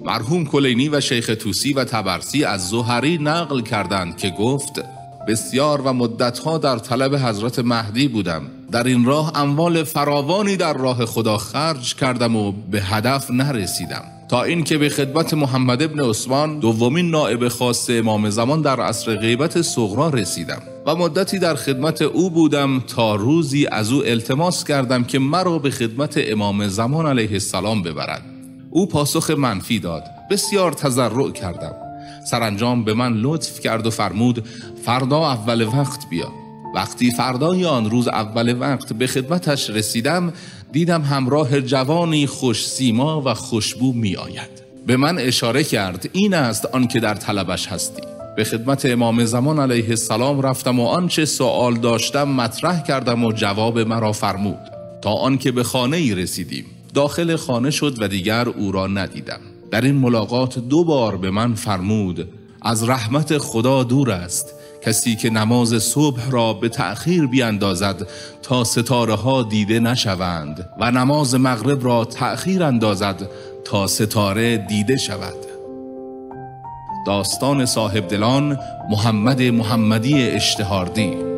مرحوم کلینی و شیخ طوسی و طبرسی از زهری نقل کردند که گفت بسیار و مدتها در طلب حضرت مهدی بودم. در این راه اموال فراوانی در راه خدا خرج کردم و به هدف نرسیدم، تا اینکه به خدمت محمد ابن عثمان دومین نائب خاص امام زمان در عصر غیبت صغری رسیدم و مدتی در خدمت او بودم تا روزی از او التماس کردم که مرا به خدمت امام زمان علیه السلام ببرد. او پاسخ منفی داد. بسیار تضرع کردم. سرانجام به من لطف کرد و فرمود فردا اول وقت بیا. وقتی فردای آن روز اول وقت به خدمتش رسیدم، دیدم همراه جوانی خوش سیما و خوشبو می آید. به من اشاره کرد این است آن که در طلبش هستی. به خدمت امام زمان علیه السلام رفتم و آنچه سوال داشتم مطرح کردم و جواب مرا فرمود، تا آن که به خانه ای رسیدیم. داخل خانه شد و دیگر او را ندیدم. در این ملاقات 2 بار به من فرمود از رحمت خدا دور است کسی که نماز صبح را به تأخیر بیاندازد تا ستاره ها دیده نشوند و نماز مغرب را تأخیر اندازد تا ستاره دیده شود. داستان صاحب دلان محمد محمدی اشتهاردی.